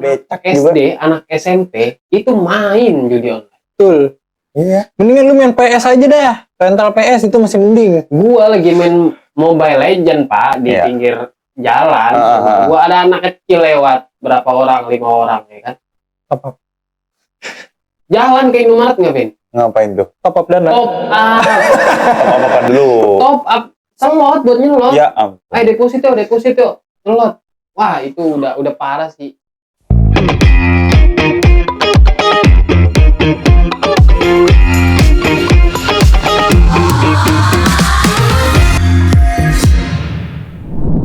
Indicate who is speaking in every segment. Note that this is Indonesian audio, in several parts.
Speaker 1: becak
Speaker 2: SD,
Speaker 1: juga.
Speaker 2: anak SMP itu main judi online.
Speaker 3: Betul.
Speaker 1: Iya.
Speaker 3: Mendingan lu main PS aja dah. Rental PS itu masih mending.
Speaker 2: Gua lagi main Mobile Legend, Pak, di
Speaker 1: Iya.
Speaker 2: pinggir jalan. Gua ada anak kecil lewat, berapa orang, 5 orang ya kan.
Speaker 3: Apa?
Speaker 2: Jalan ke Indomaret nggak, Vin?
Speaker 1: Ngapain tuh?
Speaker 3: Top up dana.
Speaker 2: Top up.
Speaker 1: Apa dulu?
Speaker 2: Top up. Selot buat nyelot.
Speaker 1: Ya ampun.
Speaker 2: Deposit yuk. Selot. Wah, itu udah parah sih.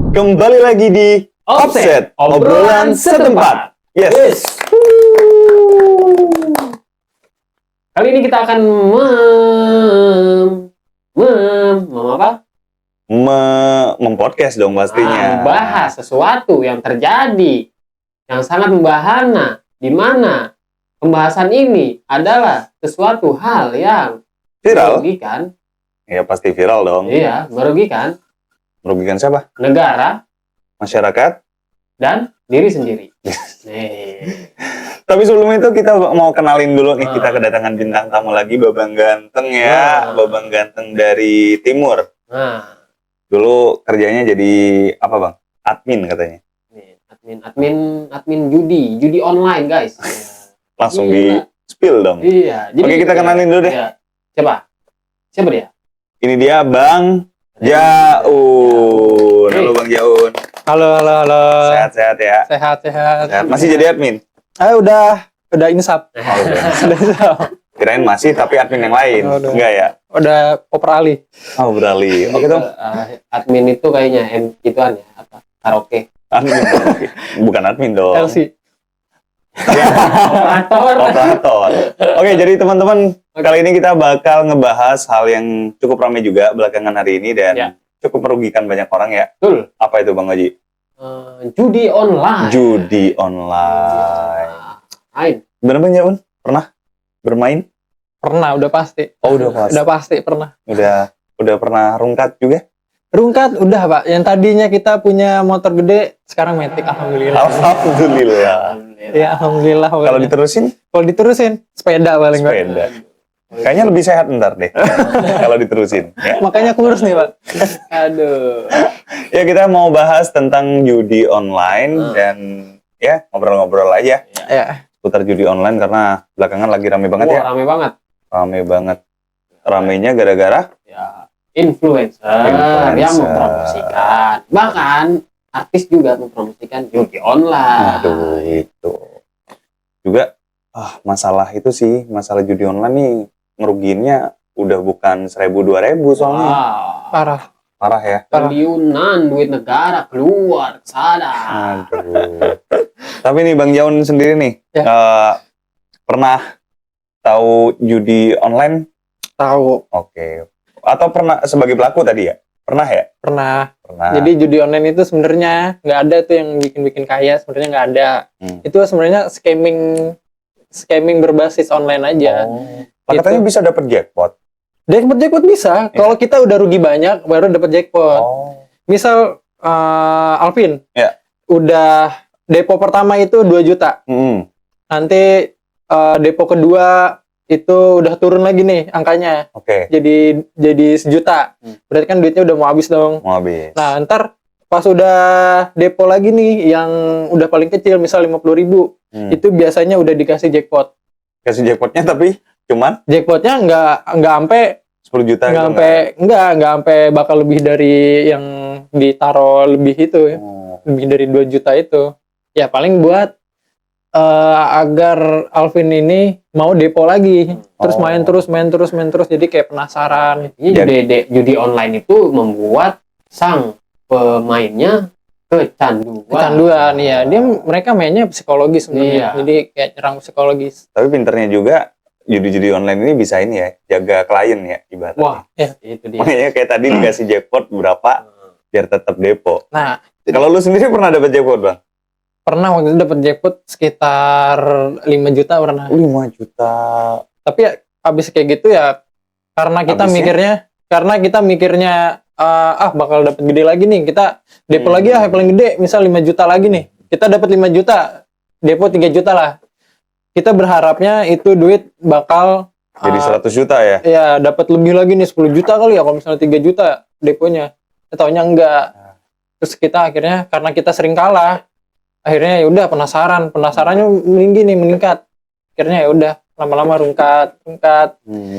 Speaker 1: Kembali lagi di Offset, obrolan setempat. Yes.
Speaker 2: Kali ini kita akan apa?
Speaker 1: Mempodcast dong pastinya.
Speaker 2: Membahas sesuatu yang terjadi yang sangat membahana, di mana pembahasan ini adalah sesuatu hal yang
Speaker 1: Viral?
Speaker 2: merugikan.
Speaker 1: Ya pasti viral dong.
Speaker 2: Iya, merugikan
Speaker 1: Merugikan siapa?
Speaker 2: negara
Speaker 1: Masyarakat.
Speaker 2: dan diri sendiri. Nih.
Speaker 1: Tapi sebelum itu kita mau kenalin dulu nih, kita kedatangan bintang tamu lagi, Babang Ganteng ya. Babang Ganteng dari Timur.
Speaker 2: Nah,
Speaker 1: Dulu kerjanya jadi apa bang? Admin katanya.
Speaker 2: nih, admin judi online, guys.
Speaker 1: Langsung
Speaker 2: Gila.
Speaker 1: di spill dong.
Speaker 2: Iya.
Speaker 1: Oke, kita kenalin dulu deh.
Speaker 2: Iya. Siapa dia?
Speaker 1: Ini dia Bang Jaun. Halo Bang Jaun.
Speaker 3: Halo.
Speaker 1: Sehat-sehat ya.
Speaker 3: Sehat.
Speaker 1: Sehat. Masih jadi admin?
Speaker 3: Udah insap. Udah insap.
Speaker 1: Kirain masih tapi admin yang lain.
Speaker 3: Oh, udah.
Speaker 1: Enggak ya?
Speaker 3: Udah oper alih.
Speaker 1: Oh beralih. Oke dong.
Speaker 2: Admin itu kayaknya gituan ya, apa? Karaoke.
Speaker 1: Admin. Bukan admin dong.
Speaker 3: LC.
Speaker 1: Operator. Oke, jadi teman-teman, kali ini kita bakal ngebahas hal yang cukup ramai juga belakangan hari ini dan
Speaker 2: Ya.
Speaker 1: cukup merugikan banyak orang ya.
Speaker 2: Betul.
Speaker 1: Apa itu Bang Haji?
Speaker 2: Judi online.
Speaker 1: Judi online.
Speaker 2: Main.
Speaker 1: Bener Bang Jaun? Pernah bermain?
Speaker 3: Pernah, udah pasti.
Speaker 1: Oh, udah pasti.
Speaker 3: Udah pasti pernah.
Speaker 1: Udah pernah rungkat juga?
Speaker 3: Rungkat udah, Pak. Yang tadinya kita punya motor gede, sekarang Matic, alhamdulillah.
Speaker 1: Alhamdulillah.
Speaker 3: Ya, alhamdulillah.
Speaker 1: Kalau diterusin
Speaker 3: sepeda paling Pak.
Speaker 1: sepeda. Kayaknya lebih sehat ntar deh. Kalau diterusin. Ya.
Speaker 3: Makanya kurus nih, Pak.
Speaker 2: Aduh.
Speaker 1: Ya kita mau bahas tentang judi online dan ya ngobrol-ngobrol aja
Speaker 3: Ya.
Speaker 1: seputar judi online karena belakangan lagi rame banget ya.
Speaker 2: Rame banget.
Speaker 1: Rame banget. Ramenya gara-gara
Speaker 2: Ya, influencer yang mempromosikan. Bahkan artis juga mempromosikan judi online.
Speaker 1: aduh itu. Juga masalah itu sih, masalah judi online nih ngerugiinnya udah bukan 1.000-2.000 soalnya.
Speaker 2: Wow.
Speaker 1: Parah ya.
Speaker 2: Triliunan duit negara keluar ke sana.
Speaker 1: Aduh. Tapi nih Bang Jaun sendiri nih,
Speaker 3: Ya.
Speaker 1: pernah tahu judi online?
Speaker 3: Tahu.
Speaker 1: Oke. Atau pernah sebagai pelaku tadi ya? Pernah ya?
Speaker 3: Pernah.
Speaker 1: Pernah.
Speaker 3: Jadi judi online itu sebenarnya nggak ada tuh yang bikin kaya, sebenarnya nggak ada. Itu sebenarnya scamming berbasis online aja.
Speaker 1: Lah, katanya bisa dapat jackpot.
Speaker 3: Jackpot bisa. Kalau kita udah rugi banyak baru dapat jackpot. Misal Alvin, udah depo pertama itu 2 juta. Nanti depo kedua itu udah turun lagi nih angkanya.
Speaker 1: Oke.
Speaker 3: Jadi 1 juta. Berarti kan duitnya udah mau habis dong.
Speaker 1: Mau habis.
Speaker 3: Nah, ntar pas udah depo lagi nih yang udah paling kecil misal 50.000, itu biasanya udah dikasih jackpot.
Speaker 1: Kasih jackpotnya tapi cuman
Speaker 3: Jackpotnya nggak sampai
Speaker 1: 10 juta
Speaker 3: nggak
Speaker 1: gitu.
Speaker 3: nggak sampai bakal lebih dari yang ditaruh lebih itu ya. Lebih dari 2 juta itu. Ya paling buat agar Alvin ini mau depo lagi. Terus main terus jadi kayak penasaran.
Speaker 2: Judi online itu membuat sang pemainnya kecanduan.
Speaker 3: Ya. Mereka mainnya psikologis sebenarnya.
Speaker 2: Iya.
Speaker 3: Jadi kayak nyerang psikologis.
Speaker 1: Tapi pinternya juga judi-judi online ini bisa ini ya, jaga klien ya ibaratnya.
Speaker 2: Wah,
Speaker 3: Ya.
Speaker 2: itu dia.
Speaker 1: Makanya kayak tadi dikasih jackpot berapa biar tetap depo.
Speaker 3: Nah,
Speaker 1: Kalau lu sendiri pernah dapat jackpot, Bang?
Speaker 3: pernah waktu itu dapat jackpot sekitar 5 juta pernah.
Speaker 1: 5 juta.
Speaker 3: Tapi ya, habis kayak gitu ya karena kita mikirnya bakal dapat gede lagi nih, kita depo lagi yang paling gede misal 5 juta lagi nih, kita dapat 5 juta depo 3 juta lah. Kita berharapnya itu duit bakal
Speaker 1: Jadi 100 juta ya?
Speaker 3: ya dapat lebih lagi nih 10 juta kali ya kalau misalnya 3 juta deponya. Taunya enggak. Terus kita akhirnya karena kita sering kalah, akhirnya ya udah penasarannya meningkat. Akhirnya ya udah lama-lama rungkat.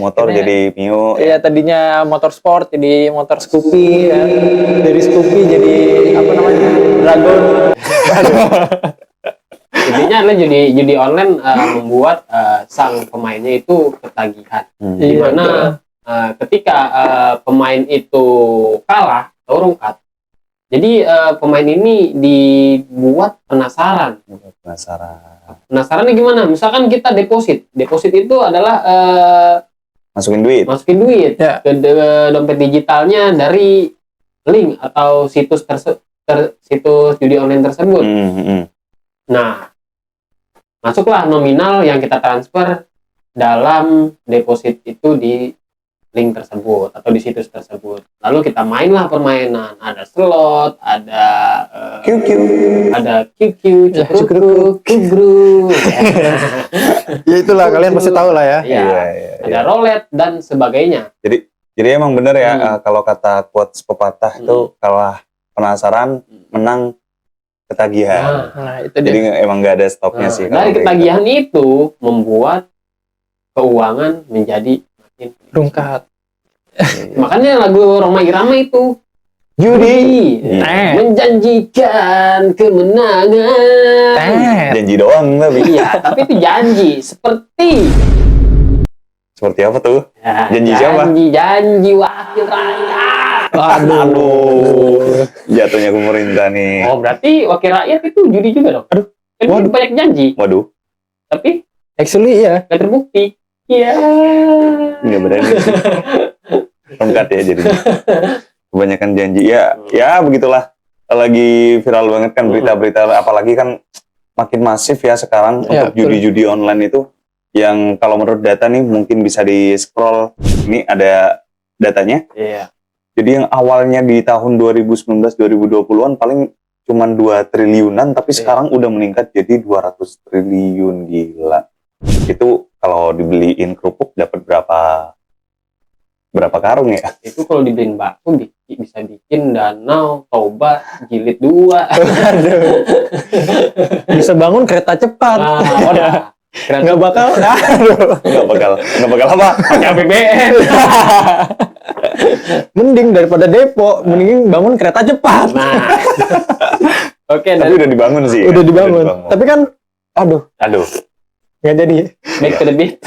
Speaker 1: Motor
Speaker 3: Akhirnya,
Speaker 1: jadi Mio.
Speaker 3: Iya, tadinya motor sport jadi motor Scoopy ya. Dari Scoopy jadi apa namanya? Dragon.
Speaker 2: Intinya adalah judi online membuat sang pemainnya itu ketagihan.
Speaker 3: Iya,
Speaker 2: Dimana ketika pemain itu kalah atau rungkat, jadi pemain ini dibuat penasaran. Penasarannya gimana? Misalkan kita deposit itu adalah
Speaker 1: Masukin duit
Speaker 2: ya, ke dompet digitalnya dari link atau situs situs judi online tersebut. Nah, masuklah nominal yang kita transfer dalam deposit itu di link tersebut atau di situs tersebut. Lalu kita mainlah permainan. Ada slot, ada
Speaker 1: QQ,
Speaker 2: cukruk, kugruk.
Speaker 3: Ya itulah kalian pasti tahu lah ya.
Speaker 2: Iya. Ada roulette dan sebagainya.
Speaker 1: Jadi emang bener ya, kalau kata quotes pepatah itu kalah penasaran, menang ketagihan.
Speaker 3: Nah, itu dia.
Speaker 1: Jadi emang nggak ada stopnya sih.
Speaker 2: Dari ketagihan itu membuat keuangan menjadi makin
Speaker 3: rungkat.
Speaker 2: Makanya lagu Rhoma Irama itu judi menjanjikan kemenangan.
Speaker 1: Janji doang tapi.
Speaker 2: Iya, tapi itu janji
Speaker 1: seperti apa tuh?
Speaker 2: ya,
Speaker 1: Janji siapa?
Speaker 2: Janji wakil rakyat.
Speaker 3: Aduh.
Speaker 1: Jatuhnya ke pemerintah nih.
Speaker 2: Oh, berarti wakil rakyat itu judi juga dong? Aduh. Kan banyak janji.
Speaker 1: Waduh.
Speaker 2: Tapi
Speaker 3: Actually ya.
Speaker 2: nggak terbukti. Iya.
Speaker 1: Nggak berani. Rungkat ya jadinya. Kebanyakan janji. Ya begitulah. Lagi viral banget kan berita-berita. Apalagi kan makin masif ya sekarang untuk judi-judi online itu. Yang kalau menurut data nih mungkin bisa di-scroll. Ini ada datanya.
Speaker 2: Iya.
Speaker 1: Jadi yang awalnya di tahun 2019-2020-an paling cuman 2 triliunan, tapi sekarang udah meningkat jadi 200 triliun, gila. Itu kalau dibeliin kerupuk dapat berapa karung ya?
Speaker 2: Itu kalau dibeliin bakso bisa bikin danau Toba jilid 2.
Speaker 3: Bisa bangun kereta cepat. Nggak bakal
Speaker 1: apa?
Speaker 2: Pakai APBN.
Speaker 3: Mending daripada depo, mending bangun kereta cepat.
Speaker 2: Nah. Oke,
Speaker 1: tapi udah dibangun sih.
Speaker 3: Udah dibangun. Tapi kan aduh. Nggak jadi.
Speaker 2: Back to the beat.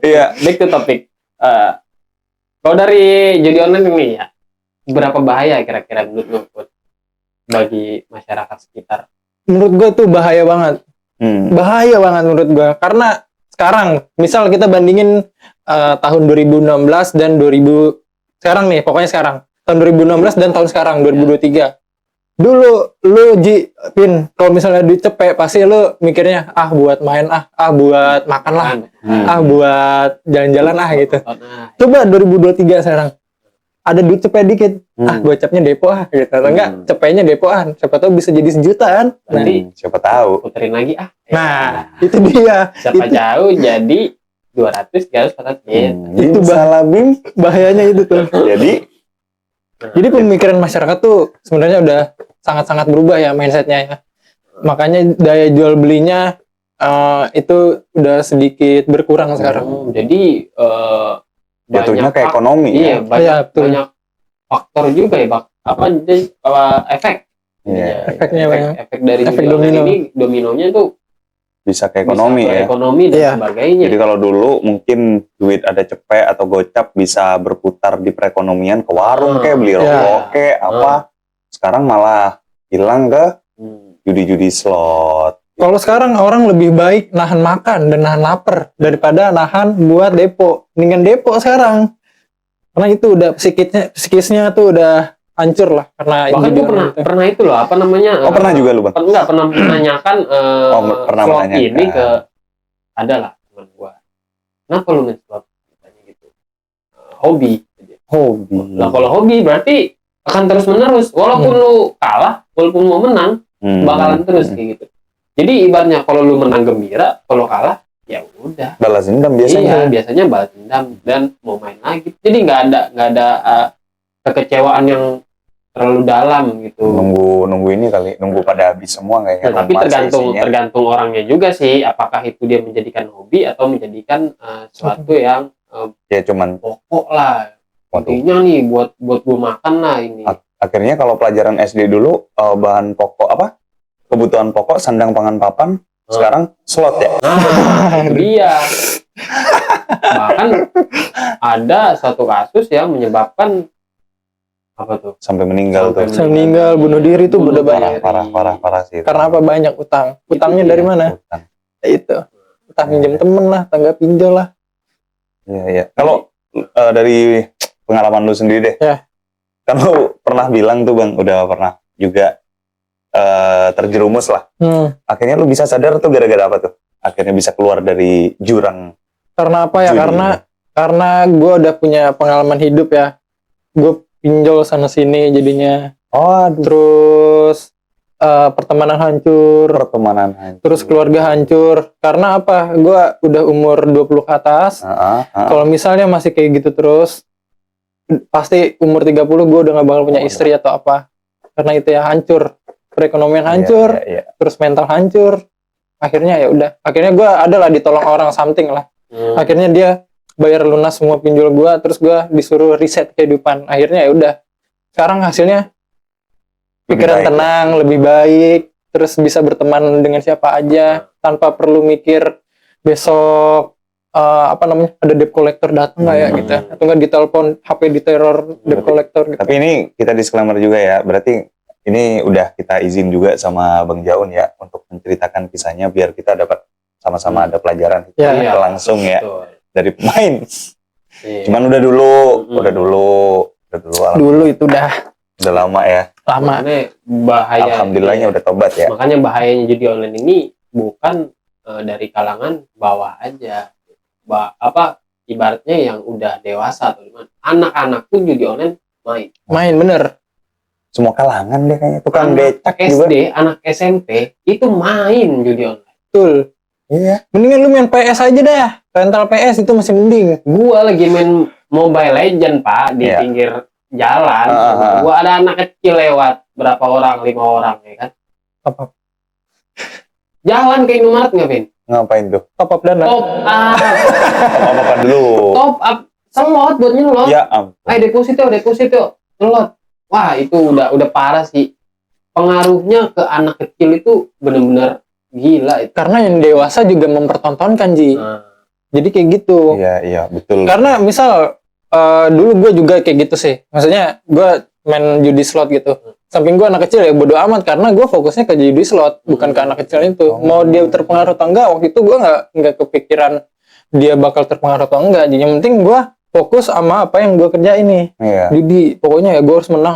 Speaker 1: Iya,
Speaker 2: back to topic. Kalau dari judi online ini ya, berapa bahaya kira-kira menurut lu bagi masyarakat sekitar?
Speaker 3: Menurut gue tuh bahaya banget. Bahaya banget menurut gue. Karena sekarang, misal kita bandingin tahun 2016 dan 2000 sekarang nih, pokoknya sekarang. Tahun 2016 dan tahun sekarang 2023. Dulu lu Pin, kalau misalnya duit cepet pasti lu mikirnya buat main buat makan lah. Buat jalan-jalan gitu. Coba 2023 sekarang. Ada duit cepet dikit. Gocapnya depo gitu. Atau enggak cepetnya depoan. Siapa tahu bisa jadi sejutaan.
Speaker 2: Nanti
Speaker 1: siapa tahu.
Speaker 2: Puterin lagi
Speaker 3: Nah, itu dia.
Speaker 2: Siapa jauh jadi 200, 300, 400.
Speaker 3: Itu Bim, bahayanya itu tuh. Jadi pemikiran masyarakat tuh sebenarnya udah sangat-sangat berubah ya mindsetnya ya. Makanya daya jual belinya itu udah sedikit berkurang sekarang.
Speaker 2: Jadi
Speaker 1: jatuhnya ke ekonomi.
Speaker 2: Iya, banyak faktor juga ya, efek. Efek dari
Speaker 3: domino.
Speaker 2: Ini dominonya tuh
Speaker 1: bisa ke ekonomi ya.
Speaker 2: Ekonomi dan sebagainya.
Speaker 1: Jadi kalau dulu mungkin duit ada cepet atau gocap bisa berputar di perekonomian ke warung kayak beli rokok kayak apa. Sekarang malah hilang ke judi-judi slot.
Speaker 3: Kalau sekarang orang lebih baik nahan makan dan nahan lapar daripada nahan buat depo. Mendingan depo sekarang. Karena itu udah psikisnya tuh udah hancur lah karena
Speaker 2: bahkan gue pernah itu loh apa namanya
Speaker 1: pernah juga lu Bang?
Speaker 2: Pernah menanyakan slot ini ke adalah teman gue, kenapa lu main slot gitu, hobi. Lah kalau hobi berarti akan terus menerus walaupun lu kalah walaupun mau menang bakalan terus kayak gitu. Jadi ibaratnya kalau lu menang gembira, kalau kalah ya udah.
Speaker 1: Balas dendam biasanya.
Speaker 2: Iya, biasanya balas dendam dan mau main lagi. Jadi nggak ada kekecewaan yang terlalu dalam gitu.
Speaker 1: Nunggu ini kali, nunggu pada habis semua kayaknya.
Speaker 2: Tapi tergantung orangnya juga sih, apakah itu dia menjadikan hobi atau menjadikan sesuatu yang
Speaker 1: ya cuman
Speaker 2: pokok lah. Intinya nih buat gue makan lah ini.
Speaker 1: Akhirnya kalau pelajaran SD dulu bahan pokok apa? Kebutuhan pokok, sandang, pangan, papan. Sekarang slot ya.
Speaker 2: Nah, itu dia. Bahkan ada satu kasus yang menyebabkan apa tuh?
Speaker 1: Sampai meninggal tuh.
Speaker 3: Sampai meninggal, bunuh diri tuh udah banyak.
Speaker 1: Parah sih.
Speaker 3: Karena apa? Banyak utang. Utangnya dari mana?
Speaker 1: Utang.
Speaker 3: Ya itu. Utang pinjam temen lah, tangga pinjol lah.
Speaker 1: Iya. Kalau dari pengalaman lu sendiri deh.
Speaker 3: Ya.
Speaker 1: Kan lu pernah bilang tuh Bang, udah pernah juga terjerumus lah. Akhirnya lu bisa sadar tuh gara-gara apa tuh? Akhirnya bisa keluar dari jurang.
Speaker 3: Karena apa ya? Karena gue udah punya pengalaman hidup ya. Gue pinjol sana sini jadinya. Terus pertemanan hancur. Terus keluarga hancur. Karena apa? Gue udah umur 20 ke atas. Kalau misalnya masih kayak gitu terus, pasti umur 30 gue udah gak bakal punya istri atau apa. Karena itu ya hancur. Perekonomian hancur, terus mental hancur. Akhirnya ya udah. Akhirnya gue adalah ditolong orang something lah. Akhirnya dia bayar lunas semua pinjol gue, terus gue disuruh reset kehidupan. Akhirnya ya udah. Sekarang hasilnya pikiran tenang, lebih baik, terus bisa berteman dengan siapa aja tanpa perlu mikir besok ada debt collector datang nggak ya gitu, atau nggak ditelepon HP diteror debt collector gitu.
Speaker 1: Tapi ini kita disclaimer juga ya, berarti ini udah kita izin juga sama Bang Jaun ya untuk menceritakan kisahnya biar kita dapat sama-sama ada pelajaran langsung ya dari pemain. Cuman udah dulu itu udah lama ya.
Speaker 3: Lama.
Speaker 2: Bahaya.
Speaker 1: Alhamdulillahnya udah tobat ya.
Speaker 2: Makanya bahayanya judi online ini bukan dari kalangan bawah aja. Ibaratnya yang udah dewasa atau gimana. Anak-anak pun judi online
Speaker 3: main bener.
Speaker 1: Semua kalangan deh kayaknya. Tukang becak
Speaker 2: SD, anak SMP itu main judi online.
Speaker 3: Betul.
Speaker 1: Iya.
Speaker 3: Mendingan lu main PS aja dah. Rental PS itu masih mending.
Speaker 2: Gua lagi main Mobile Legend Pak di pinggir jalan. Gua ada anak kecil lewat berapa orang, 5 orang ya kan.
Speaker 3: Apa?
Speaker 2: Jalan ke Indomaret nggak, Vin?
Speaker 1: Ngapain tuh?
Speaker 3: Top up dana.
Speaker 2: Top up.
Speaker 1: Apa dulu?
Speaker 2: Top up selot buat nyelot.
Speaker 1: Ya ampun.
Speaker 2: Deposit yuk. Nyelot. Wah, itu udah parah sih. Pengaruhnya ke anak kecil itu benar-benar gila itu.
Speaker 3: Karena yang dewasa juga mempertontonkan, Ji. Jadi kayak gitu.
Speaker 1: Iya, betul.
Speaker 3: Karena misal dulu gue juga kayak gitu sih. Maksudnya gue main judi slot gitu. Samping gue anak kecil ya bodo amat karena gue fokusnya ke judi slot, bukan ke anak kecil itu. Mau dia terpengaruh atau enggak, waktu itu gue nggak kepikiran dia bakal terpengaruh atau enggak. Jadi yang penting gue fokus sama apa yang gue kerjain nih.
Speaker 1: Iya.
Speaker 3: Judi, pokoknya ya gue harus menang.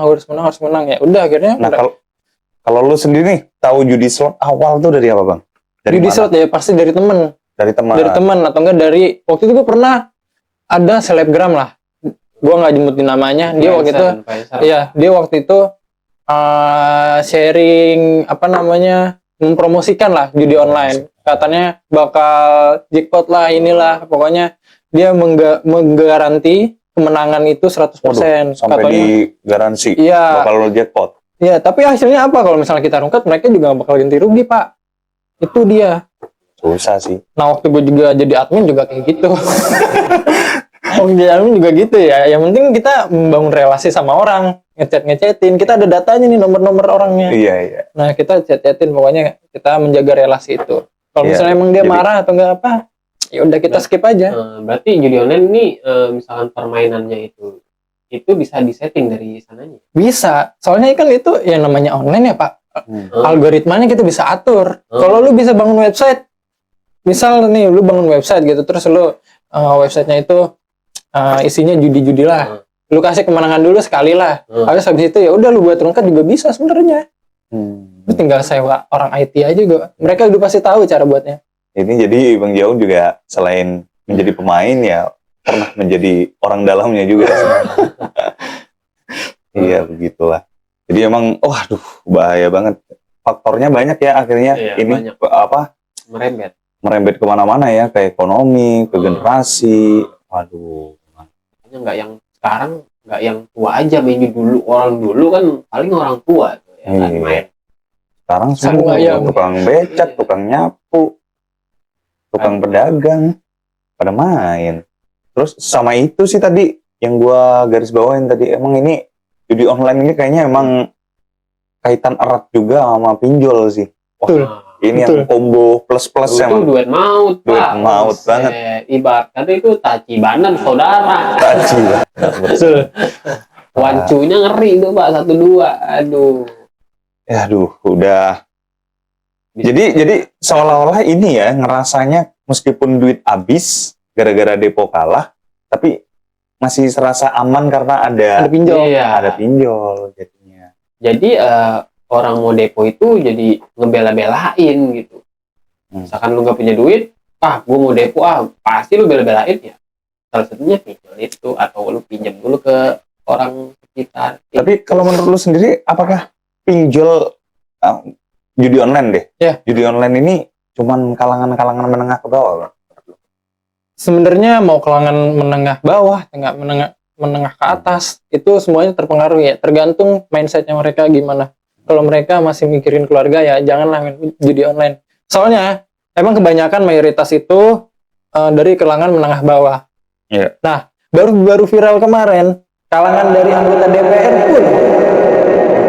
Speaker 3: Ya udah akhirnya.
Speaker 1: Nah kalau lu sendiri nih tahu judi slot awal tuh dari apa Bang? Dari
Speaker 3: judi
Speaker 1: mana?
Speaker 3: Slot ya pasti dari temen. Dari teman atau enggak dari waktu itu gue pernah ada selebgram lah. Gue nggak nyebutin namanya. Dia waktu itu, dia waktu itu sharing mempromosikan lah judi online. Katanya bakal jackpot lah inilah. Pokoknya dia menggaranti kemenangan itu 100%.
Speaker 1: Waduh, sampai
Speaker 3: katanya,
Speaker 1: di garansi bakal lo jackpot.
Speaker 3: Iya, tapi hasilnya apa kalau misalnya kita rungkat mereka juga bakal ganti rugi, Pak. Itu dia.
Speaker 1: Susah sih.
Speaker 3: Nah, waktu gue juga jadi admin juga kayak gitu. Waktu jadi admin juga gitu ya. Yang penting kita membangun relasi sama orang, ngechatin. Kita ada datanya nih nomor-nomor orangnya.
Speaker 1: Iya.
Speaker 3: Nah, kita chatin pokoknya kita menjaga relasi itu. Kalau misalnya emang dia marah atau enggak apa, ya udah kita skip aja.
Speaker 2: Berarti judi online ini misalkan permainannya itu bisa disetting dari sananya.
Speaker 3: Bisa. Soalnya kan itu yang namanya online ya, Pak. Algoritmanya kita bisa atur. Kalau lu bisa bangun website, misal nih lu bangun website gitu, terus lu websitenya itu isinya judi-judi lah. Lu kasih kemenangan dulu sekali lah. Habis itu ya udah lu buat rungkat juga bisa sebenarnya. Lu tinggal sewa orang IT aja juga. Mereka udah pasti tahu cara buatnya.
Speaker 1: Ini jadi Bang Jaun juga selain menjadi pemain ya pernah menjadi orang dalamnya juga. Iya begitulah. Jadi emang, bahaya banget. faktornya banyak ya akhirnya ini
Speaker 2: banyak. merembet
Speaker 1: kemana-mana ya, ke ekonomi, ke generasi. Waduh.
Speaker 2: Nggak yang sekarang, nggak yang tua aja main dulu. Orang dulu kan paling orang tua ya kan main.
Speaker 1: Sekarang semua tukang becak, tukang nyapu, tukang pedagang pada main. Terus sama itu sih tadi yang gua garis bawain tadi, emang ini judi online ini kayaknya emang kaitan erat juga sama pinjol sih. Wah, ini yang combo plus-plus
Speaker 2: ya. Itu duit maut,
Speaker 1: duit
Speaker 2: Pak.
Speaker 1: Maut banget.
Speaker 2: Ibarat kata itu tacibanan saudara.
Speaker 1: Tacibanan.
Speaker 2: Wancunya ngeri itu, Pak, 1-2. Aduh.
Speaker 1: Ya, udah. Jadi seolah-olah ini ya ngerasanya meskipun duit habis gara-gara depo kalah, tapi masih serasa aman karena ada
Speaker 3: pinjol.
Speaker 2: Iya.
Speaker 1: Ada pinjol jadinya.
Speaker 2: Jadi orang mau depo itu jadi ngebela-belain gitu. Misalkan lu nggak punya duit, gue mau depo, pasti lu bela-belain ya. Salah satunya pinjol itu, atau lu pinjam dulu ke orang sekitar.
Speaker 1: Tapi kalau menurut lu sendiri, apakah pinjol judi online deh?
Speaker 3: Ya.
Speaker 1: Judi online ini cuman kalangan-kalangan menengah ke bawah, Bang?
Speaker 3: Sebenarnya mau kalangan menengah bawah, menengah ke atas, itu semuanya terpengaruh ya. Tergantung mindsetnya mereka gimana. Kalau mereka masih mikirin keluarga ya janganlah main judi online. Soalnya emang kebanyakan mayoritas itu dari kalangan menengah bawah.
Speaker 1: Yeah.
Speaker 3: Nah, baru viral kemarin, kalangan dari anggota DPR pun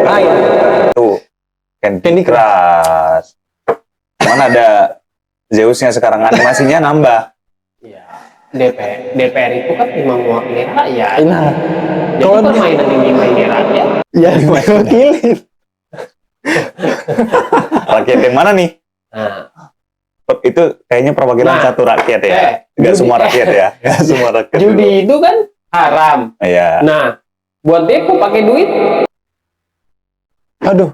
Speaker 3: main.
Speaker 1: Tuh, Candy Crush. Mana ada Zeusnya sekarang, animasinya nambah.
Speaker 2: Iya. DPR itu kan memang mewakili rakyat.
Speaker 3: Nah,
Speaker 2: jadi permainan ini mainin rakyat.
Speaker 3: Ya, diwakilin.
Speaker 1: Rakyat yang mana nih?
Speaker 2: Nah,
Speaker 1: itu kayaknya perwakilan satu rakyat ya. Nggak semua rakyat ya. Nggak semua rakyat.
Speaker 2: Judi itu kan haram.
Speaker 1: Iya.
Speaker 2: Nah, buat depo pakai duit.
Speaker 3: Aduh.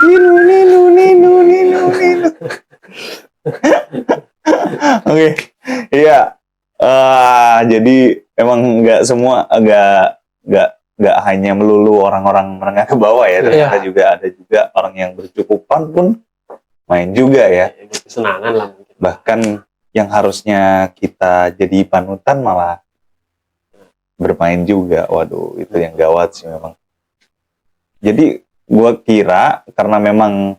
Speaker 1: Ninu. Oke. Iya. Jadi emang nggak semua nggak hanya melulu orang-orang menengah ke bawah ya, ternyata ada juga orang yang bercukupan pun main juga ya.
Speaker 2: Kesenangan lah mungkin.
Speaker 1: Bahkan yang harusnya kita jadi panutan malah bermain juga. Waduh, itu yang gawat sih memang. Jadi gua kira karena memang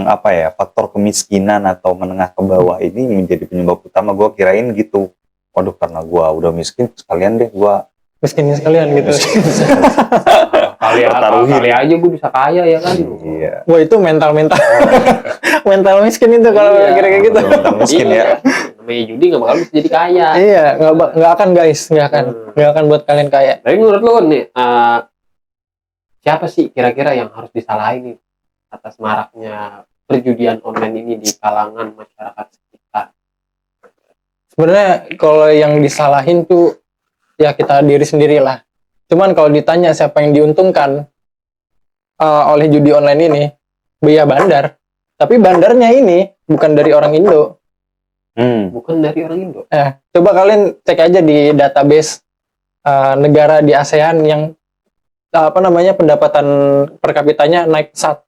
Speaker 1: apa ya, faktor kemiskinan atau menengah ke bawah ini menjadi penyebab utama, gua kirain gitu. Waduh, karena gua udah miskin sekalian deh gua
Speaker 3: miskinin sekalian gitu.
Speaker 2: Kali aja gue bisa kaya ya kan.
Speaker 1: Iya.
Speaker 3: Wah, itu mental mental miskin itu kalau kira-kira gitu.
Speaker 1: Mental miskin ya.
Speaker 2: Namanya judi nggak bakal bisa jadi kaya.
Speaker 3: Iya, nggak akan guys, nggak akan buat kalian kaya.
Speaker 2: Tapi menurut lo nih, siapa sih kira-kira yang harus disalahin nih atas maraknya perjudian online ini di kalangan masyarakat sekitar?
Speaker 3: Sebenarnya kalau yang disalahin tuh ya kita diri sendirilah. Cuman kalau ditanya siapa yang diuntungkan oleh judi online ini, ya bandar. Tapi bandarnya ini bukan dari orang Indo.
Speaker 2: Bukan dari orang Indo.
Speaker 3: Coba kalian cek aja di database negara di ASEAN yang pendapatan per kapitanya naik pesat.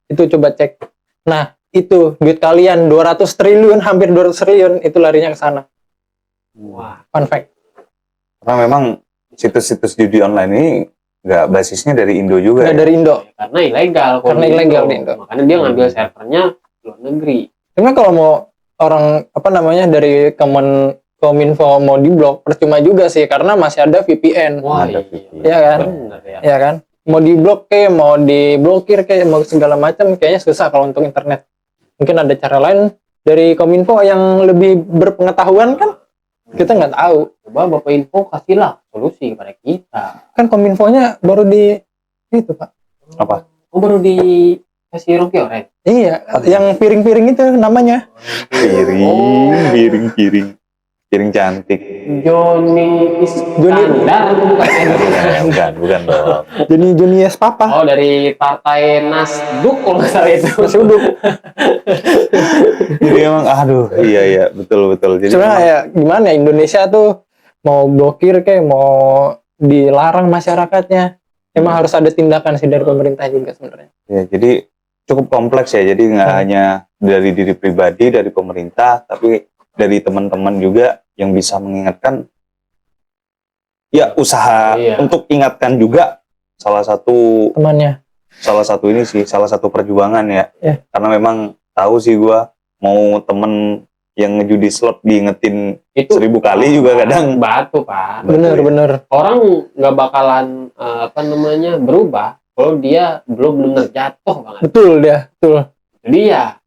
Speaker 3: Itu coba cek. Nah, itu duit kalian 200 triliun, hampir 200 triliun itu larinya ke sana.
Speaker 2: Wah,
Speaker 3: fun fact.
Speaker 1: Karena memang situs-situs judi online ini nggak basisnya dari Indo juga.
Speaker 3: Nggak dari Indo.
Speaker 2: Karena ilegal.
Speaker 3: Karena ilegal di Indo.
Speaker 2: Makanya dia ngambil servernya luar negeri.
Speaker 3: Karena kalau mau orang dari Kominfo mau diblok percuma juga sih, karena masih ada VPN.
Speaker 2: Wah,
Speaker 1: ada
Speaker 2: VPN.
Speaker 3: Iya kan?
Speaker 2: Bener, ya.
Speaker 3: Iya kan? Mau diblok mau diblokir mau segala macam kayaknya susah kalau untuk internet. Mungkin ada cara lain dari Kominfo yang lebih berpengetahuan kan? Kita nggak tahu.
Speaker 2: Coba Bapak Info kasihlah solusi kepada kita.
Speaker 3: Kan Kominfonya baru di itu, Pak.
Speaker 1: Apa?
Speaker 2: Baru dikasih Rocky Oren.
Speaker 3: Iya, yang piring-piring itu namanya.
Speaker 1: Piring cantik.
Speaker 2: Joni Iskandar
Speaker 1: bukan dong.
Speaker 3: Joni es Papa.
Speaker 2: Oh, dari partai Nasduk kalau nggak salah itu.
Speaker 3: Nasduk.
Speaker 1: Jadi emang iya betul. Jadi
Speaker 3: sebenarnya ya gimana ya, Indonesia tuh mau blokir mau dilarang masyarakatnya. emang harus ada tindakan sih dari pemerintah juga sebenarnya.
Speaker 1: Ya, jadi cukup kompleks ya. Jadi nggak hanya dari diri pribadi, dari pemerintah, tapi dari teman-teman juga yang bisa mengingatkan. Ya, usaha untuk ingatkan juga salah satu
Speaker 3: temannya.
Speaker 1: Salah satu ini sih, salah satu perjuangan ya. Karena memang tahu sih gua mau temen yang ngejudi slot diingetin itu 1000 kali juga kadang
Speaker 2: batu, Pak.
Speaker 3: Bener.
Speaker 2: Orang nggak bakalan berubah kalau dia belum benar jatuh banget.
Speaker 3: Betul.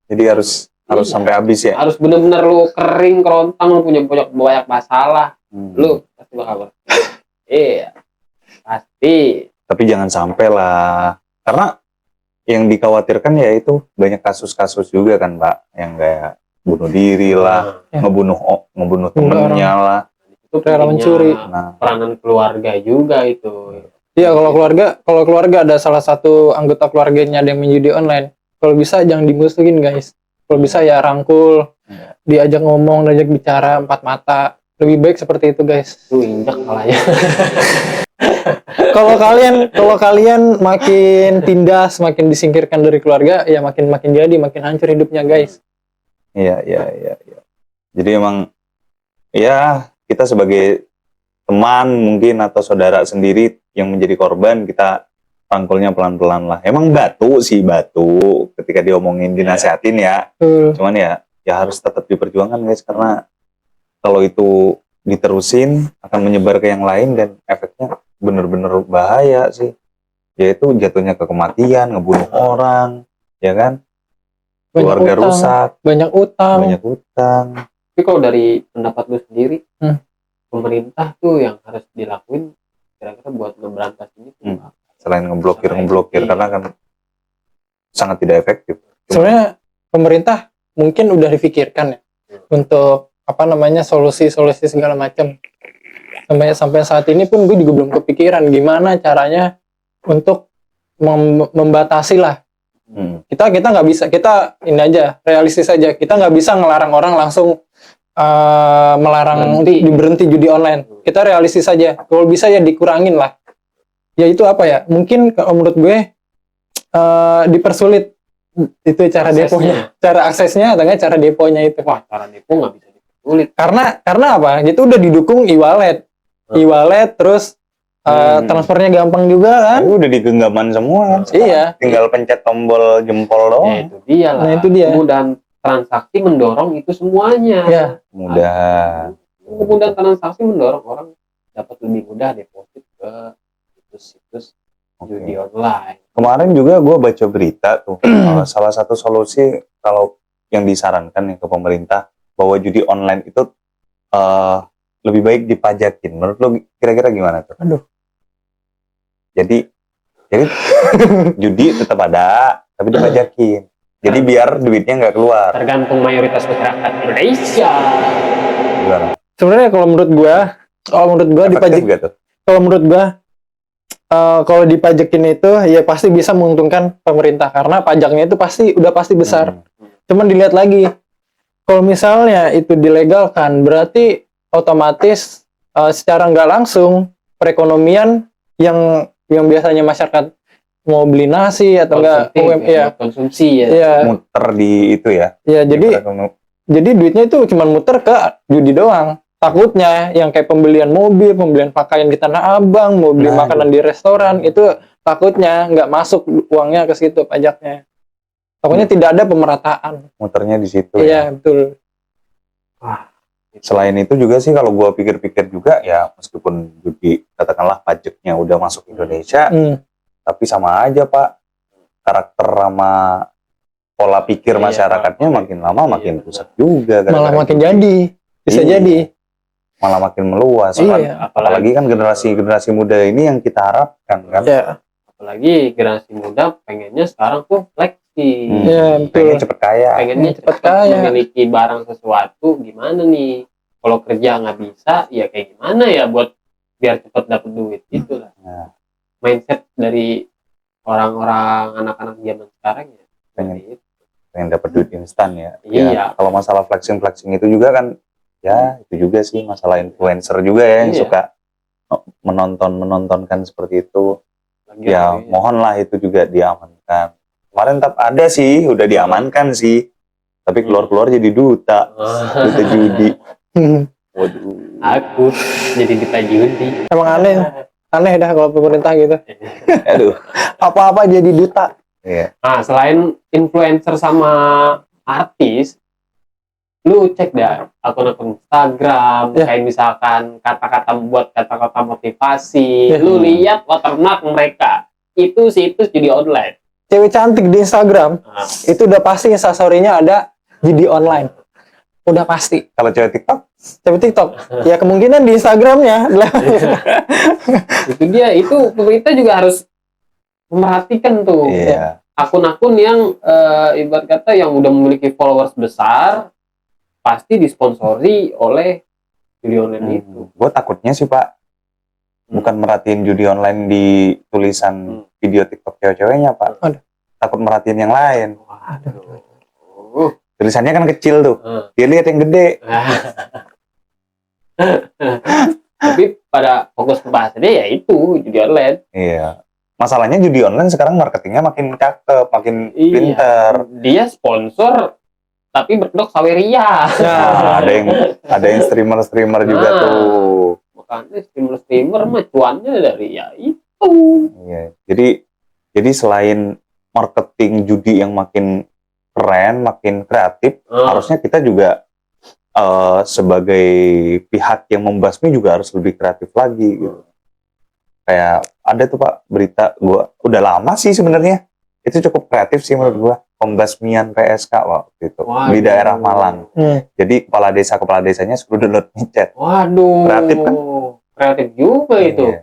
Speaker 1: Jadi harus sampai habis ya.
Speaker 2: Harus benar-benar lu kering kerontang, lu punya banyak masalah. Lu pasti bakal iya. Pasti.
Speaker 1: Tapi jangan sampai lah. Karena yang dikhawatirkan ya itu banyak kasus-kasus juga kan, Pak, yang kayak bunuh diri lah, ngebunuh temennya lah.
Speaker 2: Itu
Speaker 3: rela mencuri.
Speaker 2: Peranan keluarga juga itu.
Speaker 3: Iya, kalau keluarga ada salah satu anggota keluarganya ada yang menjudi online. Kalau bisa jangan dimusuhin, guys. Kalau bisa ya rangkul, diajak ngomong, diajak bicara 4 mata. Lebih baik seperti itu, guys.
Speaker 2: Lu injak kalanya.
Speaker 3: Kalau kalian makin tindas, makin disingkirkan dari keluarga, ya makin makin hancur hidupnya, guys.
Speaker 1: Iya. Jadi emang ya kita sebagai teman mungkin atau saudara sendiri yang menjadi korban, kita rangkulnya pelan-pelan lah. Emang batu ketika diomongin, dinasehatin ya. Cuman ya harus tetap diperjuangkan, guys, karena kalau itu diterusin akan menyebar ke yang lain dan efeknya bener-bener bahaya sih. Yaitu jatuhnya ke kematian, ngebunuh orang, ya kan? Keluarga rusak,
Speaker 3: banyak utang.
Speaker 2: Tapi kalau dari pendapat lu sendiri, pemerintah tuh yang harus dilakuin kira-kira buat ngeberantas ini
Speaker 1: selain ngeblokir karena kan sangat tidak efektif.
Speaker 3: Sebenarnya pemerintah mungkin udah difikirkan ya untuk solusi segala macam. Sampai saat ini pun gue juga belum kepikiran gimana caranya untuk membatasi lah. Kita nggak bisa, kita ini aja realistis aja, kita nggak bisa ngelarang orang langsung melarang berhenti judi online. Kita realistis aja, kalau bisa ya dikurangin lah. Ya itu mungkin kalau menurut gue dipersulit itu cara deponya, cara aksesnya atau enggak cara deponya itu.
Speaker 2: Wah, cara depo nggak bisa dipersulit.
Speaker 3: Karena apa? Itu udah didukung e-wallet. Terus transfernya gampang juga kan?
Speaker 1: Udah digenggaman semua.
Speaker 3: Iya.
Speaker 1: Tinggal pencet tombol jempol doang.
Speaker 2: Ya, itu dia lah.
Speaker 3: Nah, itu dia.
Speaker 2: Kemudahan transaksi mendorong itu semuanya.
Speaker 3: Ya.
Speaker 2: Kemudahan transaksi mendorong orang dapat lebih mudah deposit ke situs judi online.
Speaker 1: Kemarin juga gue baca berita tuh, salah satu solusi kalau yang disarankan nih ke pemerintah bahwa judi online itu lebih baik dipajakin. Menurut lo kira-kira gimana tuh?
Speaker 3: Aduh.
Speaker 1: Jadi judi tetap ada, tapi dipajakin. Jadi biar duitnya nggak keluar.
Speaker 2: Tergantung mayoritas masyarakat Indonesia.
Speaker 1: Gimana?
Speaker 3: Sebenarnya kalau menurut gua dipajak. Kalau menurut gua kalau dipajakin itu ya pasti bisa menguntungkan pemerintah karena pajaknya itu udah pasti besar. Cuman dilihat lagi, kalau misalnya itu dilegalkan, berarti otomatis secara nggak langsung perekonomian yang biasanya masyarakat mau beli nasi atau
Speaker 2: konsumsi
Speaker 1: muter di itu ya.
Speaker 3: Ya jadi duitnya itu cuma muter ke judi doang. Takutnya yang kayak pembelian mobil, pembelian pakaian di Tanah Abang, mau beli makanan di restoran, itu takutnya nggak masuk uangnya ke situ pajaknya. Takutnya tidak ada pemerataan.
Speaker 1: Muternya di situ.
Speaker 3: Iya, betul.
Speaker 1: Selain itu juga sih kalau gua pikir-pikir juga ya meskipun judi katakanlah pajaknya udah masuk Indonesia, tapi sama aja Pak, karakter sama pola pikir masyarakatnya makin lama makin rusak juga.
Speaker 3: Malah makin jadi, bisa jadi.
Speaker 1: Malah makin meluas. Apalagi kan generasi muda ini yang kita harapkan kan.
Speaker 3: Ya.
Speaker 2: Apalagi generasi muda pengennya sekarang tuh fleksi.
Speaker 1: Pengen cepet kaya.
Speaker 2: Pengennya cepet kaya. Memiliki barang sesuatu gimana nih? Kalau kerja nggak bisa, ya kayak gimana ya buat biar cepet dapet duit itulah. Mindset dari orang-orang anak-anak zaman sekarang ya.
Speaker 1: Pengen dapet duit instan ya.
Speaker 2: Iya.
Speaker 1: Kalau masalah flexing itu juga kan. Ya, itu juga sih masalah influencer juga ya yang suka menontonkan seperti itu. Ya mohonlah itu juga diamankan. Kemarin tetap ada sih, udah diamankan sih. Tapi keluar-keluar jadi duta judi. Waduh.
Speaker 2: Aku jadi duta judi.
Speaker 3: Emang aneh dah kalau pemerintah gitu.
Speaker 1: Aduh.
Speaker 3: Apa-apa jadi duta.
Speaker 1: Iya.
Speaker 2: Nah, selain influencer sama artis, lu cek dah akun-akun Instagram, kayak misalkan buat kata-kata motivasi, lu lihat watermark mereka. Itu situs judi online.
Speaker 3: Cewek cantik di Instagram, itu udah pasti instastory-nya ada judi online. Udah pasti.
Speaker 1: Kalau cewek TikTok?
Speaker 3: Cewek TikTok, ya kemungkinan di Instagram-nya.
Speaker 2: Itu dia, itu pemerintah juga harus memperhatikan tuh akun-akun yang ibarat kata yang udah memiliki followers besar, pasti disponsori oleh judi online itu.
Speaker 1: Gue takutnya sih Pak, bukan merhatiin judi online di tulisan video TikTok cewek-ceweknya Pak. Takut merhatiin yang lain. Tulisannya kan kecil tuh, dia lihat yang gede.
Speaker 2: Tapi pada fokus pembahasannya ya itu judi online.
Speaker 1: Iya. Masalahnya judi online sekarang marketingnya makin cakep, makin pinter.
Speaker 2: Dia sponsor tapi berkedok Saweria.
Speaker 1: Nah, ada yang streamer juga tuh.
Speaker 2: Makanya streamer mah cuannya dari ya itu.
Speaker 1: Iya. Jadi selain marketing judi yang makin keren, makin kreatif, harusnya kita juga sebagai pihak yang membasmi juga harus lebih kreatif lagi gitu. Kayak ada tuh Pak berita, gua udah lama sih sebenarnya, itu cukup kreatif sih menurut gua, pembasmian PSK waktu itu di daerah Malang. Jadi kepala desanya suruh download micet.
Speaker 2: Waduh,
Speaker 1: kreatif kan?
Speaker 2: Kreatif juga itu.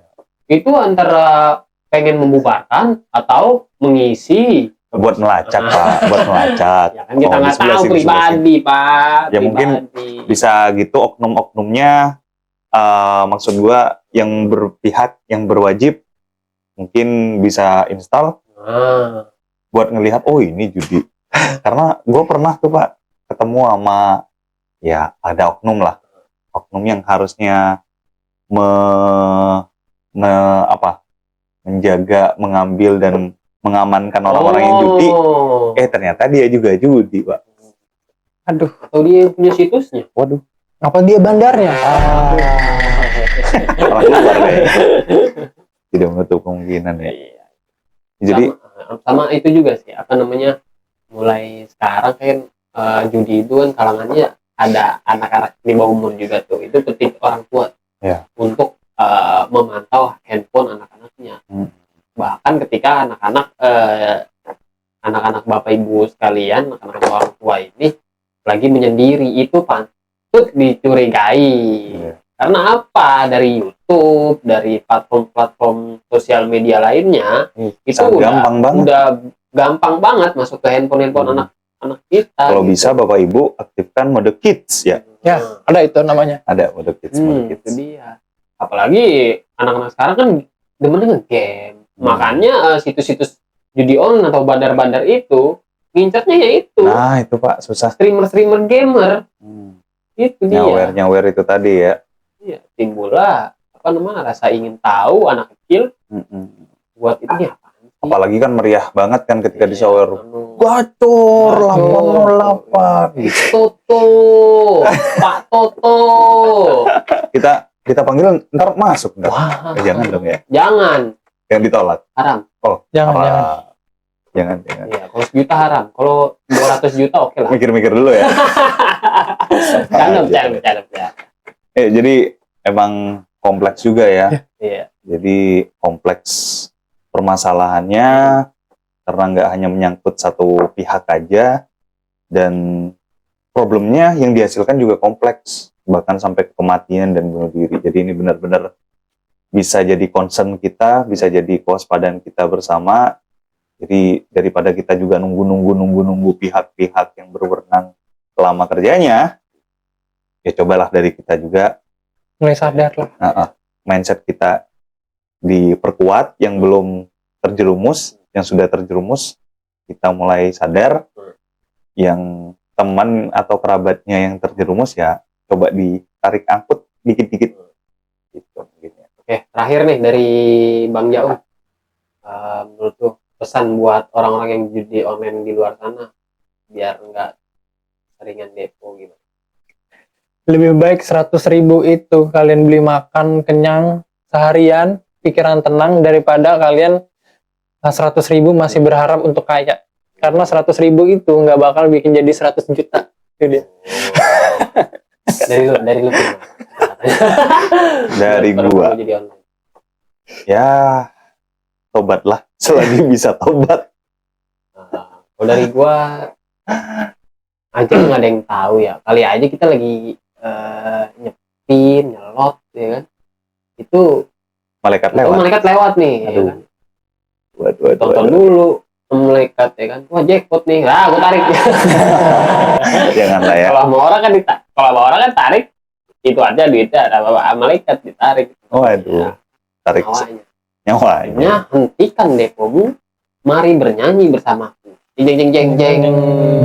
Speaker 2: Itu antara pengen membubarkan atau mengisi
Speaker 1: buat melacak Pak, buat melacak.
Speaker 2: Ya kan kita nggak tahu pribadi Pak.
Speaker 1: Ya mungkin bisa gitu oknum-oknumnya, maksud gua yang berpihak, yang berwajib mungkin bisa install buat ngelihat oh ini judi. Karena gua pernah tuh Pak ketemu sama ya ada oknum yang harusnya menjaga, mengambil dan mengamankan orang-orang yang judi. Ternyata dia juga judi, Pak.
Speaker 3: Aduh,
Speaker 2: atau dia punya situsnya.
Speaker 1: Waduh.
Speaker 3: Apa dia bandarnya?
Speaker 1: Orang luar kayaknya. Tidak menutup kemungkinan ya. Jadi
Speaker 2: sama itu juga sih, apa namanya? Mulai sekarang kan judi itu kan kalangannya ada anak-anak di bawah umur juga tuh. Itu penting orang tua untuk memantau handphone anak-anaknya. Bahkan ketika anak-anak bapak ibu sekalian, anak-anak orang tua ini lagi menyendiri, itu patut dicurigai. Karena apa? Dari YouTube, dari platform sosial media lainnya, itu udah gampang banget masuk ke handphone anak kita.
Speaker 1: Kalau bisa bapak ibu aktifkan mode kids ya.
Speaker 3: Ya, ada itu namanya.
Speaker 1: Ada mode kids.
Speaker 2: Itu dia. Apalagi anak-anak sekarang kan demen nge-game. Makanya situs-situs judi online atau bandar-bandar itu ngincernya ya itu.
Speaker 1: Nah, itu Pak, susah.
Speaker 2: Streamer gamer. Itu dia.
Speaker 1: Nyawer itu tadi ya.
Speaker 2: Iya, timbullah rasa ingin tahu anak kecil. Buat itu ya.
Speaker 1: Apalagi kan meriah banget kan ketika disawer. Gacor 808.
Speaker 2: Toto. Pak Toto.
Speaker 1: Kita panggil ntar masuk enggak? Jangan dong ya.
Speaker 2: Jangan.
Speaker 1: Yang ditolak.
Speaker 2: Haram.
Speaker 1: Oh, jangan.
Speaker 2: Iya, kalau 1 juta haram. Kalau 200 juta oke lah.
Speaker 1: Mikir-mikir dulu ya.
Speaker 2: Bercanda.
Speaker 1: Jadi emang kompleks juga ya.
Speaker 2: Iya.
Speaker 1: Jadi kompleks permasalahannya karena nggak hanya menyangkut satu pihak aja, dan problemnya yang dihasilkan juga kompleks, bahkan sampai kematian dan bunuh diri. Jadi ini benar-benar bisa jadi concern kita, bisa jadi kewaspadaan kita bersama. Jadi daripada kita juga nunggu pihak-pihak yang berwenang lama kerjanya, ya cobalah dari kita juga
Speaker 3: mulai sadar lah.
Speaker 1: Mindset kita diperkuat, yang belum terjerumus, yang sudah terjerumus kita mulai sadar, yang teman atau kerabatnya yang terjerumus ya coba ditarik angkut dikit-dikit gitu.
Speaker 2: Oke, terakhir nih dari Bang Jaung, menurut tuh pesan buat orang-orang yang judi online di luar sana biar nggak seringan depo gitu?
Speaker 3: Lebih baik 100.000 itu kalian beli makan kenyang seharian, pikiran tenang, daripada kalian 100.000 masih berharap untuk kaya. Karena 100.000 itu nggak bakal bikin jadi 100 juta. Itu dia.
Speaker 2: dari lu gimana?
Speaker 1: Dari gua.
Speaker 2: Jadi online.
Speaker 1: Ya, tobatlah selagi bisa tobat.
Speaker 2: Kalau dari gua aja nggak ada yang tahu ya. Kali aja kita lagi nyepin, nyelot, ya kan? Itu
Speaker 1: Malaikat
Speaker 2: itu
Speaker 1: lewat.
Speaker 2: malaikat lewat nih, ya
Speaker 1: Aduh.
Speaker 2: kan?
Speaker 1: Waduh.
Speaker 2: Tonton dulu malaikat, ya kan? Wah, jackpot nih. Gua tarik.
Speaker 1: Janganlah ya.
Speaker 2: Kalau sama orang kan tarik, itu aja duitnya ada malaikat ditarik.
Speaker 1: Waduh. Tarik
Speaker 2: Nyawanya.
Speaker 1: nyawanya.
Speaker 2: Hentikan depomu, mari bernyanyi bersamaku. Jeng jeng jeng jeng.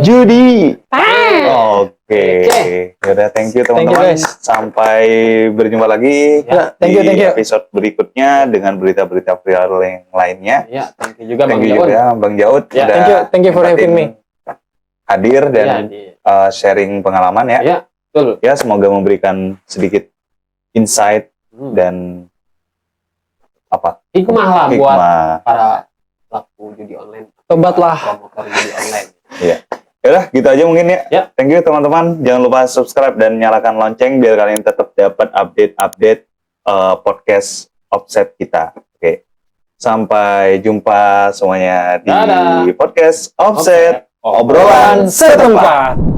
Speaker 1: Judi. Oke.
Speaker 2: Oke.
Speaker 1: Yaudah, thank you
Speaker 3: Thank you,
Speaker 1: teman-teman.
Speaker 3: guys.
Speaker 1: Sampai berjumpa lagi
Speaker 2: Ya,
Speaker 3: thank you.
Speaker 1: di episode berikutnya dengan berita-berita viral yang lainnya.
Speaker 2: Ya, thank you juga
Speaker 1: Thank
Speaker 2: Bang
Speaker 1: you
Speaker 2: Jaun.
Speaker 1: juga Bang Jaud
Speaker 2: Ya,
Speaker 1: udah
Speaker 3: thank you for having me.
Speaker 1: hadir
Speaker 2: Ya,
Speaker 1: dan sharing pengalaman ya.
Speaker 2: Ya, betul.
Speaker 1: Ya, semoga memberikan sedikit insight dan
Speaker 2: Hikmah lah buat
Speaker 1: hikmah.
Speaker 2: para pelaku judi online.
Speaker 3: Tobatlah.
Speaker 2: Promotor judi online.
Speaker 1: Yaudah, gitu aja mungkin ya.
Speaker 2: Ya.
Speaker 1: Thank you teman-teman. Jangan lupa subscribe dan nyalakan lonceng biar kalian tetap dapat update-update podcast Offset kita. Oke. Sampai jumpa semuanya di
Speaker 2: Dadah.
Speaker 1: podcast Offset.
Speaker 2: Oke.
Speaker 1: Obrolan setempat.